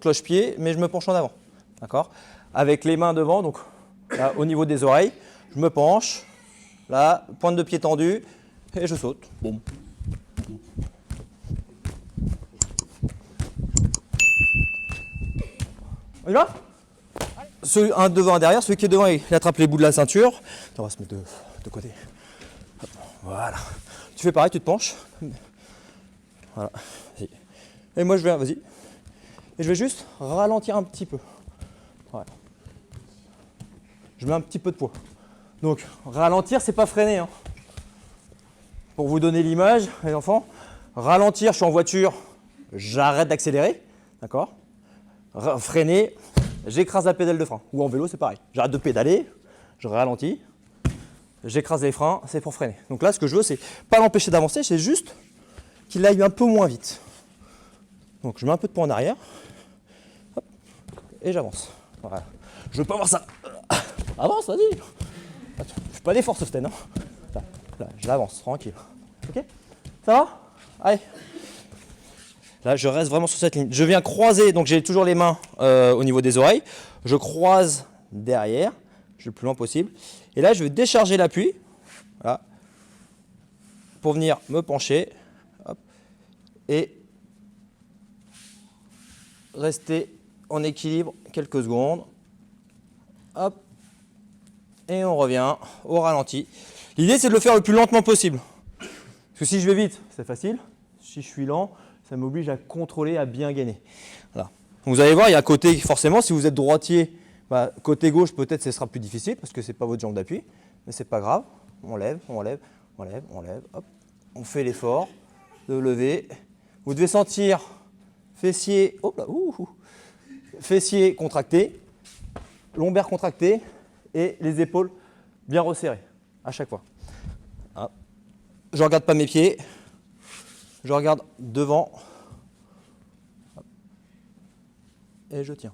cloche-pied, mais je me penche en avant. D'accord? Avec les mains devant, donc là, au niveau des oreilles, je me penche. Là, pointe de pied tendue et je saute. Boum. On y va? Un devant, un derrière. Celui qui est devant, il attrape les bouts de la ceinture. On va se mettre de côté. Voilà. Tu fais pareil, tu te penches. Voilà. Et moi, je vais, vas-y. Et je vais juste ralentir un petit peu. Voilà. Je mets un petit peu de poids. Donc, ralentir, c'est pas freiner. Hein. Pour vous donner l'image, les enfants, ralentir, je suis en voiture, j'arrête d'accélérer. D'accord? Freiner, j'écrase la pédale de frein. Ou en vélo, c'est pareil. J'arrête de pédaler, je ralentis, j'écrase les freins, c'est pour freiner. Donc là, ce que je veux, c'est pas l'empêcher d'avancer, c'est juste qu'il aille un peu moins vite. Donc je mets un peu de poids en arrière, hop, et j'avance. Voilà. Je veux pas voir ça. Avance, vas-y. Je fais pas d'effort, ce stand. Hein. Là, je l'avance, tranquille. Ok? Ça va? Allez. Là, je reste vraiment sur cette ligne. Je viens croiser, donc j'ai toujours les mains au niveau des oreilles. Je croise derrière, je suis le plus loin possible. Et là, je vais décharger l'appui, voilà, pour venir me pencher, hop, et rester en équilibre quelques secondes. Hop, et on revient au ralenti. L'idée, c'est de le faire le plus lentement possible. Parce que si je vais vite, c'est facile. Si je suis lent, ça m'oblige à contrôler, à bien gainer. Voilà. Vous allez voir, il y a un côté, forcément, si vous êtes droitier, bah, côté gauche, peut-être ce sera plus difficile parce que ce n'est pas votre jambe d'appui. Mais ce n'est pas grave. On lève, on lève, on lève, on lève. Hop. On fait l'effort de lever. Vous devez sentir fessier, hop là, fessier contracté, lombaire contracté et les épaules bien resserrées à chaque fois. Hop. Je ne regarde pas mes pieds. Je regarde devant et je tiens.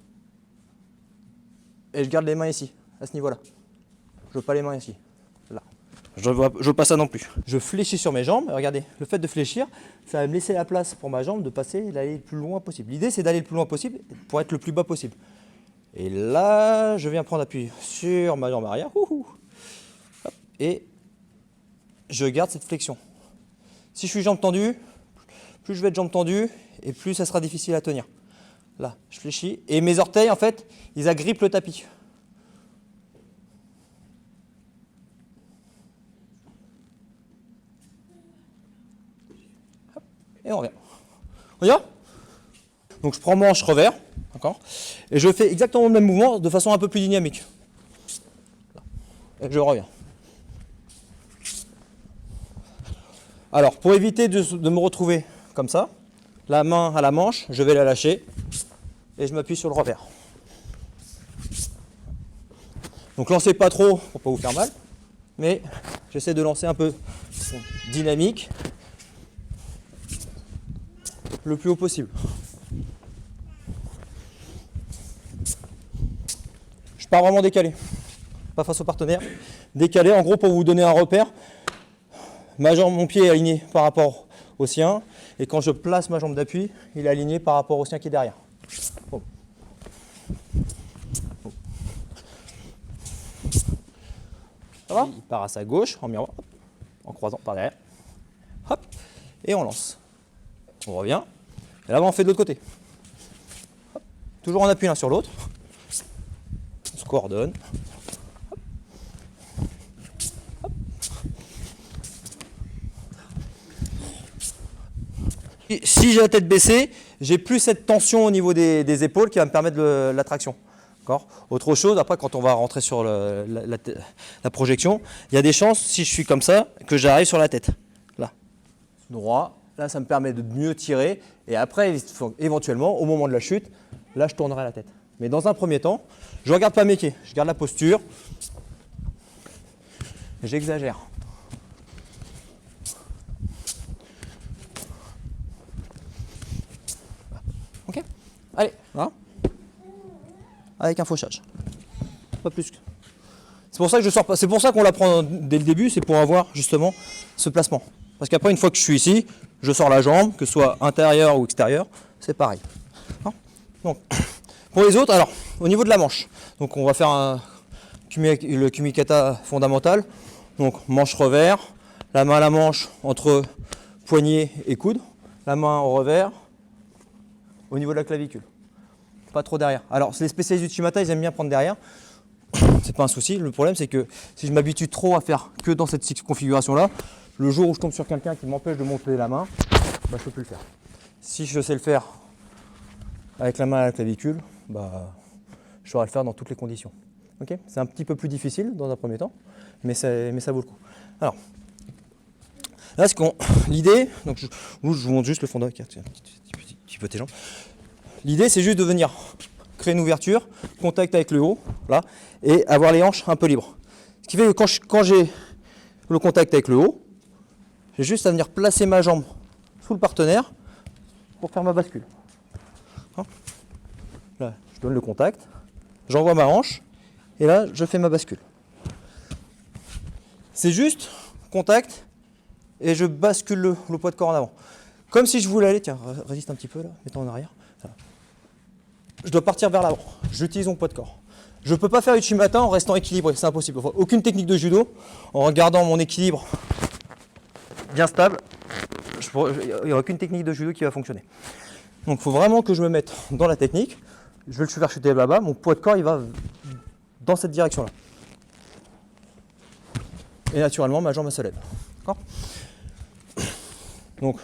Et je garde les mains ici, à ce niveau-là. Je veux pas les mains ici, là. Je veux pas ça non plus. Je fléchis sur mes jambes. Regardez, le fait de fléchir, ça va me laisser la place pour ma jambe de passer et d'aller le plus loin possible. L'idée, c'est d'aller le plus loin possible pour être le plus bas possible. Et là, je viens prendre appui sur ma jambe arrière. Hop, et je garde cette flexion. Si je suis jambe tendue, plus je vais être jambe tendue et plus ça sera difficile à tenir. Là, je fléchis et mes orteils, en fait, ils agrippent le tapis. Hop, et on revient. On y va? Donc je prends manche revers, d'accord, et je fais exactement le même mouvement de façon un peu plus dynamique. Et je reviens. Alors, pour éviter de me retrouver comme ça, la main à la manche, je vais la lâcher et je m'appuie sur le revers. Donc, lancez pas trop pour ne pas vous faire mal, mais j'essaie de lancer un peu dynamique le plus haut possible. Je pars vraiment décalé, pas face au partenaire. Décalé, en gros, pour vous donner un repère. Ma jambe, mon pied est aligné par rapport au sien. Et quand je place ma jambe d'appui, il est aligné par rapport au sien qui est derrière. Bon. Bon. Ça va? Il part à sa gauche, en miroir, hop, en croisant par derrière. Hop, et on lance. On revient. Et là, on fait de l'autre côté. Hop. Toujours en appui l'un sur l'autre. On se coordonne. Si j'ai la tête baissée, j'ai plus cette tension au niveau des épaules qui va me permettre de l'attraction. Autre chose, après quand on va rentrer sur la projection, il y a des chances, si je suis comme ça, que j'arrive sur la tête. Là, droit, là ça me permet de mieux tirer. Et après, éventuellement, au moment de la chute, là je tournerai la tête. Mais dans un premier temps, je ne regarde pas mes pieds, je garde la posture. J'exagère. Ok, allez, là, avec un fauchage, pas plus. C'est pour ça que je sors pas. C'est pour ça qu'on l'apprend dès le début, c'est pour avoir justement ce placement. Parce qu'après, une fois que je suis ici, je sors la jambe, que ce soit intérieure ou extérieure, c'est pareil. Donc, pour les autres, alors, au niveau de la manche, donc on va faire le Kumikata fondamental. Donc, manche revers, la main à la manche entre poignet et coude, la main au revers, au niveau de la clavicule. Pas trop derrière. Alors, les spécialistes du Uchimata, ils aiment bien prendre derrière. C'est pas un souci. Le problème, c'est que si je m'habitue trop à faire que dans cette configuration-là, le jour où je tombe sur quelqu'un qui m'empêche de monter la main, bah, je peux plus le faire. Si je sais le faire avec la main à la clavicule, bah, je saurai le faire dans toutes les conditions. Okay, c'est un petit peu plus difficile dans un premier temps, mais ça vaut le coup. Alors, là, l'idée, donc je vous montre juste le fond d'un petit peu tes jambes. L'idée, c'est juste de venir créer une ouverture, contact avec le haut, là, et avoir les hanches un peu libres. Ce qui fait que quand j'ai le contact avec le haut, j'ai juste à venir placer ma jambe sous le partenaire pour faire ma bascule. Là, je donne le contact, j'envoie ma hanche, et là, je fais ma bascule. C'est juste contact, et je bascule le poids de corps en avant. Comme si je voulais aller, tiens, résiste un petit peu là, mets-toi en arrière. Voilà. Je dois partir vers l'avant, j'utilise mon poids de corps. Je ne peux pas faire Uchimata en restant équilibré, c'est impossible. Enfin, aucune technique de judo, en regardant mon équilibre bien stable, il n'y aura aucune technique de judo qui va fonctionner. Donc il faut vraiment que je me mette dans la technique. Je vais le faire chuter là-bas, mon poids de corps il va dans cette direction-là. Et naturellement, ma jambe elle se lève. D'accord ? Donc,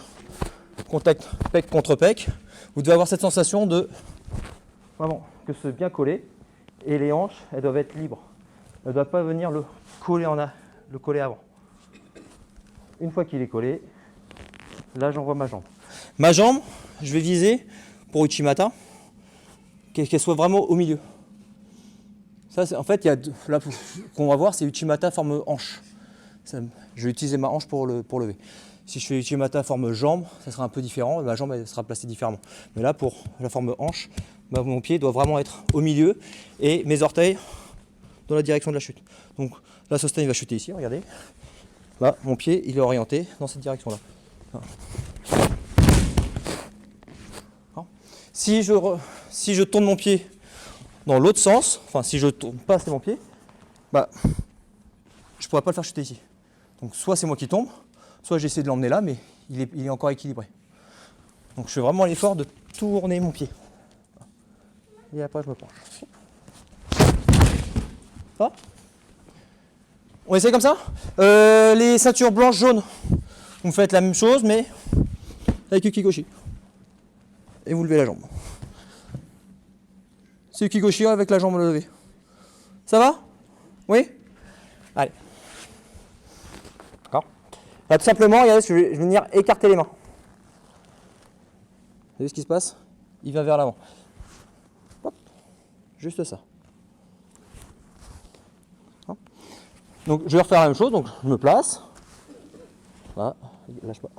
contact pec contre pec. Vous devez avoir cette sensation de vraiment que c'est bien collé. Et les hanches, elles doivent être libres. Elles ne doivent pas venir le coller avant. Une fois qu'il est collé, là j'envoie ma jambe. Ma jambe, je vais viser pour Uchimata qu'elle soit vraiment au milieu. Ça, en fait, là qu'on va voir, c'est Uchimata forme hanche. Je vais utiliser ma hanche pour lever. Si je fais Uchimata forme jambe, ça sera un peu différent. Ma jambe elle sera placée différemment. Mais là, pour la forme hanche, mon pied doit vraiment être au milieu et mes orteils dans la direction de la chute. Donc là, Sostan il va chuter ici, regardez. Là, mon pied il est orienté dans cette direction-là. Si je tourne mon pied dans l'autre sens, enfin si je tourne pas assez mon pied, bah, je ne pourrais pas le faire chuter ici. Donc soit c'est moi qui tombe, soit j'essaie de l'emmener là, mais il est encore équilibré. Donc je fais vraiment l'effort de tourner mon pied. Et après je me penche. Ça on essaie comme ça. Les ceintures blanches, jaunes, vous faites la même chose, mais avec Ukigoshi. Et vous levez la jambe. C'est Ukigoshi avec la jambe levée. Ça va? Oui? Allez. D'accord. Là, tout simplement, regardez, je vais venir écarter les mains. Vous voyez ce qui se passe? Il va vers l'avant. Hop. Juste ça. Donc je vais refaire la même chose, donc je me place. Voilà, lâche pas.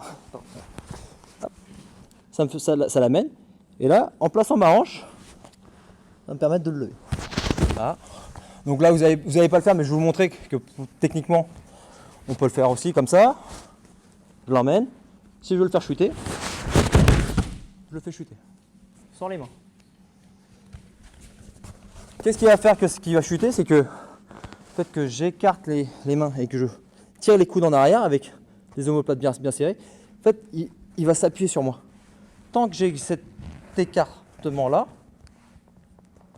Ça l'amène. Et là, en plaçant ma hanche, ça va me permettre de le lever. Voilà. Donc là, vous n'allez pas le faire, mais je vais vous montrer que techniquement, on peut le faire aussi comme ça. Je l'emmène. Si je veux le faire chuter, je le fais chuter. Sans les mains. Qu'est-ce qui va faire que ce qui va chuter, c'est que le fait que j'écarte les mains et que je tire les coudes en arrière avec les omoplates bien serrés, en fait, il va s'appuyer sur moi. Tant que j'ai cet écartement là,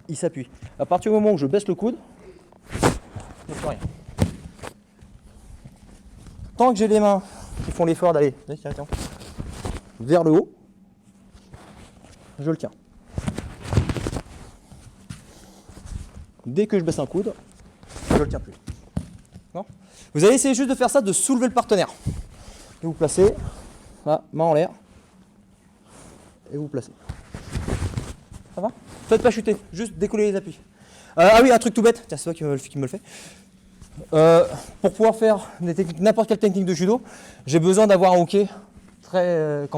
il s'appuie. À partir du moment où je baisse le coude, il n'y a plus rien. Tant que j'ai les mains qui font l'effort d'aller vers le haut, je le tiens. Dès que je baisse un coude, je ne le tiens plus. Non, vous allez essayer juste de faire ça, de soulever le partenaire. Et vous placez, là, main en l'air, et vous placez. Ça va? Faites pas chuter, juste décoller les appuis. Ah oui, un truc tout bête, tiens, c'est toi qui me le fait. Pour pouvoir faire n'importe quelle technique de judo, j'ai besoin d'avoir un hookey très,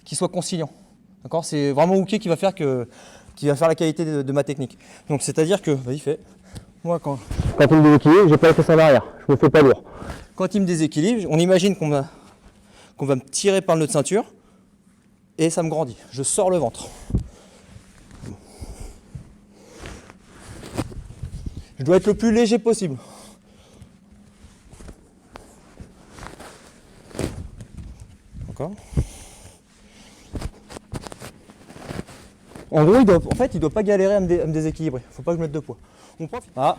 qui soit conciliant. D'accord? C'est vraiment hookey qui va faire la qualité de ma technique. Donc c'est-à-dire que, vas-y fais. Moi quand il me déséquilibre, j'ai pas la tête en arrière, je me fais pas lourd. Quand il me déséquilibre, on imagine qu'on va me tirer par le nœud de ceinture et ça me grandit. Je sors le ventre. Je dois être le plus léger possible. Encore. En gros, il ne doit pas galérer à me déséquilibrer. Il ne faut pas que je mette de poids. On profite. Ah.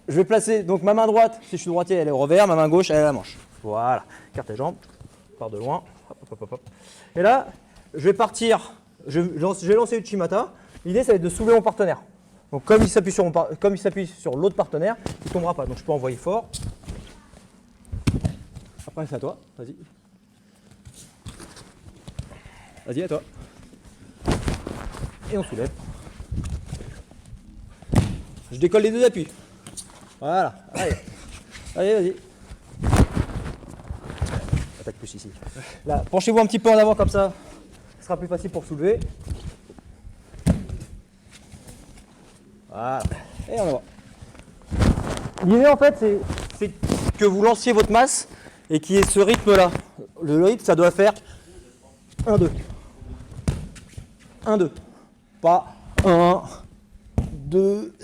Je vais placer donc ma main droite, si je suis droitier, elle est au revers, ma main gauche, elle est à la manche. Voilà. Carte tes jambes. Part de loin. Hop, hop, hop, hop. Et là, je vais partir. Je vais lancer Uchimata. L'idée, ça va être de soulever mon partenaire. Donc, comme il s'appuie sur l'autre partenaire, il ne tombera pas. Donc, je peux envoyer fort. Après, c'est à toi. Vas-y. Vas-y, à toi. Et on soulève. Je décolle les deux appuis. Voilà. Allez. Allez, vas-y. Attaque plus ici. Là, penchez-vous un petit peu en avant comme ça. Ce sera plus facile pour soulever. Voilà. Et on va. L'idée en fait, c'est que vous lanciez votre masse et qu'il y ait ce rythme-là. Le rythme, ça doit faire 1, 2. 1, 2. Pas 1, 2,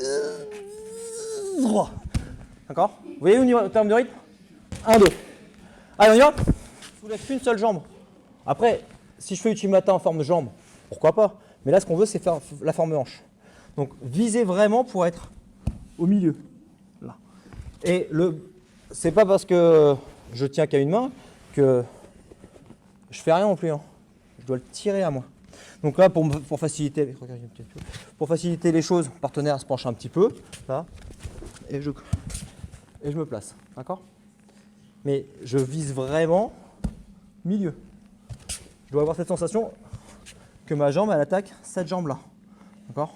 3. D'accord? Vous voyez en termes de rythme? 1, 2. Allez, on y va? Je soulève qu'une seule jambe. Après, si je fais Uchimata en forme de jambe, pourquoi pas? Mais là, ce qu'on veut, c'est faire la forme hanche. Donc, visez vraiment pour être au milieu. Là. Et c'est pas parce que je tiens qu'à une main que je fais rien non plus. Hein. Je dois le tirer à moi. Donc là, pour faciliter les choses, le partenaire se penche un petit peu. Là. Et je me place. D'accord? Mais je vise vraiment milieu. Je dois avoir cette sensation que ma jambe, elle attaque cette jambe-là. D'accord?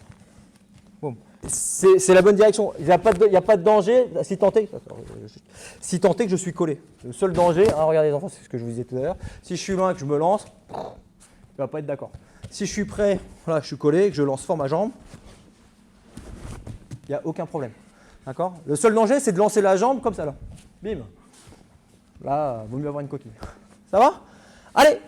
Bon. C'est la bonne direction. Il n'y a pas de danger si tant est que je suis collé. Le seul danger, hein, regardez les enfants, c'est ce que je vous disais tout à l'heure. Si je suis loin et que je me lance, il ne va pas être d'accord. Si je suis prêt, voilà, je suis collé, que je lance fort ma jambe, il n'y a aucun problème. D'accord? Le seul danger, c'est de lancer la jambe comme ça. Là. Bim. Là, il vaut mieux avoir une coquille. Ça va? Allez!